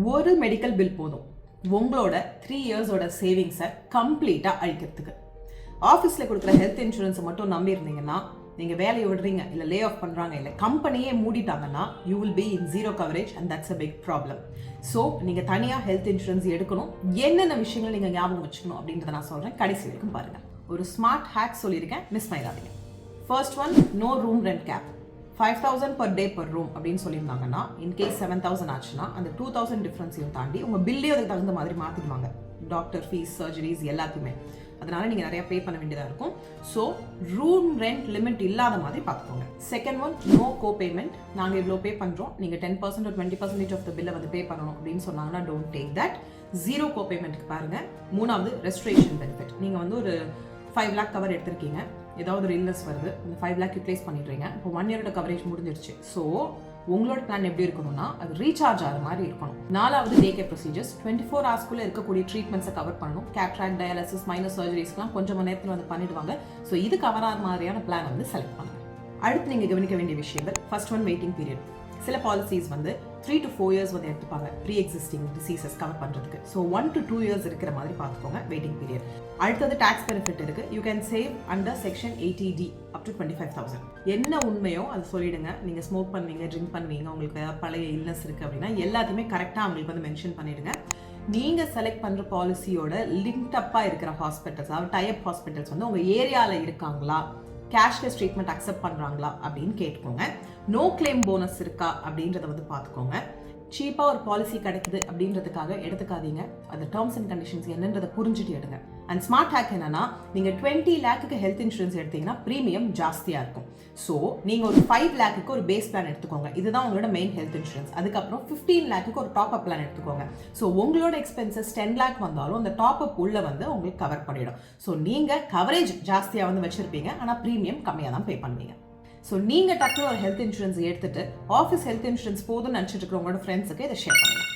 ஒரு medical bill போதும் உங்களோட 3 இயர்ஸோட சேவிங்ஸை கம்ப்ளீட்டாக அழிக்கிறதுக்கு. ஆஃபீஸில் கொடுக்குற ஹெல்த் இன்சூரன்ஸை மட்டும் நம்பியிருந்தீங்கன்னா, நீங்கள் வேலையை விடுறீங்க, இல்லை லே ஆஃப் பண்ணுறாங்க, இல்லை கம்பெனியே மூடிட்டாங்கன்னா, you will be in zero coverage and that's a big problem. So நீங்கள் தனியாக ஹெல்த் இன்சூரன்ஸ் எடுக்கணும். என்னென்ன விஷயங்கள் நீங்கள் ஞாபகம் வச்சுக்கணும் அப்படின்றத நான் சொல்கிறேன். கடைசி வரைக்கும் பாருங்கள். ஒரு ஸ்மார்ட் ஹேக் சொல்லியிருக்கேன், மிஸ் பண்ணிடாதீங்க. First one, no room rent cap. 5,000 per day per room அப்படின்னு சொல்லியிருந்தாங்கன்னா, இன்கேஸ் 7,000 ஆச்சுன்னா அந்த 2,000 டிஃப்ரென்ஸையும் தாண்டி உங்கள் பில்லே அதுக்கு தகுந்த மாதிரி மாற்றிடுவாங்க. டாக்டர் ஃபீஸ், சர்ஜரிஸ் எல்லாத்தையுமே. அதனால நீங்கள் நிறைய பே பண்ண வேண்டியதாக இருக்கும். ஸோ ரூம் ரெண்ட் லிமிட் இல்லாத மாதிரி பார்த்துக்கோங்க. Second one, no co payment. நாங்கள் இவ்வளோ பே பண்ணுறோம், நீங்கள் 10% or 20% ஆஃப் த பில்லை வந்து பே பண்ணணும் அப்படின்னு சொன்னாங்கன்னா, டோன்ட் டேக் தட். ஜீரோ கோ பேமெண்ட்டுக்கு பாருங்கள். மூணாவது, ரெஸ்ட்ரேஷன் பெனிஃபிட். நீங்கள் வந்து ஒரு 5 lakh கவர் எடுத்திருக்கீங்க, ஏதாவது ஒரு இல்னஸ் வருது, அந்த 5 lakh யூட்டிலைஸ் பண்ணிடுறீங்க. இப்போ 1 year கவரேஜ் முடிஞ்சிருச்சு. ஸோ உங்களோட பிளான் எப்படி இருக்கணும்னா, அது ரீசார்ஜ் ஆகிற மாதிரி இருக்கணும். நாலாவது, டே கேர் ப்ரொசீஜர்ஸ். 24 hours இருக்கக்கூடிய ட்ரீட்மெண்ட்ஸை கவர் பண்ணணும். கேட்ராக்ட், டயாலிசிஸ், மைனர் சர்ஜரிஸ்லாம் கொஞ்சம் மணி நேரத்தில் வந்து பண்ணிடுவாங்க. ஸோ இது கவர் ஆகிற மாதிரியான பிளான் வந்து செலக்ட் பண்ணுங்க. அடுத்து நீங்கள் கவனிக்க வேண்டிய விஷயங்கள். First one, waiting period. சில பாலிசிஸ் வந்து 3 to 4 years வந்து எடுத்துப்பாங்க ப்ரீ எக்ஸிஸ்டிங் டிசீசஸ் கவர் பண்ணுறதுக்கு. ஸோ 1 to 2 years இருக்கிற மாதிரி பார்த்துக்கோங்க வெயிட்டிங் பீரியட். அடுத்தது டாக்ஸ் பெனிஃபிட் இருக்குது. You can save under section 80D up to 25,000. என்ன உண்மையோ அது சொல்லிடுங்க. நீங்கள் ஸ்மோக் பண்ணுவீங்க, ட்ரிங்க் பண்ணுவீங்க, உங்களுக்கு பழைய இல்னஸ் இருக்குது அப்படின்னா எல்லாத்தையுமே கரெக்டாக அவங்களுக்கு வந்து மென்ஷன் பண்ணிடுங்க. நீங்கள் செலக்ட் பண்ணுற பாலிசியோட லிங்க்டப்பாக இருக்கிற ஹாஸ்பிட்டல்ஸ், அதாவது டைப் ஹாஸ்பிட்டல்ஸ் வந்து உங்கள் ஏரியாவில் இருக்காங்களா, கேஷ்லெஸ் ட்ரீட்மெண்ட் அக்செப்ட் பண்ணுறாங்களா அப்படின்னு கேட்டுக்கோங்க. நோ கிளைம் போனஸ் இருக்கா அப்படின்றத வந்து பார்த்துக்கோங்க. சீப்பாக ஒரு பாலிசி கிடைக்குது அப்படின்றதுக்காக எடுத்துக்காதீங்க. அந்த டேர்ம்ஸ் அண்ட் கண்டிஷன்ஸ் என்னன்றதை புரிஞ்சுட்டு எடுங்க. அண்ட் ஸ்மார்ட் ஹேக் என்னன்னா, நீங்கள் 20 lakhக்கு ஹெல்த் இன்சூரன்ஸ் எடுத்தீங்கன்னா ப்ரீமியம் ஜாஸ்தியாக இருக்கும். ஸோ நீங்கள் ஒரு 5 lakhக்கு ஒரு பேஸ் பிளான் எடுத்துக்கோங்க. இதுதான் உங்களோட மெயின் ஹெல்த் இன்சூரன்ஸ். அதுக்கப்புறம் 15 lakhக்கு ஒரு டாப் அப் பிளான் எடுத்துக்கோங்க. ஸோ உங்களோட எக்ஸ்பென்சஸ் 10 lakh வந்தாலும் அந்த டாப் அப் உள்ள வந்து உங்களுக்கு கவர் பண்ணிடும். ஸோ நீங்கள் கவரேஜ் ஜாஸ்தியாக வந்து வச்சிருப்பீங்க, ஆனால் ப்ரீமியம் கம்மியாக தான் பே பண்ணுவீங்க. ஸோ நீங்கள் டக்குனு ஒரு ஹெல்த் இன்சூரன்ஸ் எடுத்துட்டு ஆஃபீஸ் ஹெல்த் இன்சூரன்ஸ் போதும்னு நினச்சிட்டு இருக்கிறவங்களோட ஃப்ரெண்ட்ஸுக்கு இதை ஷேர் பண்ணுங்கள்.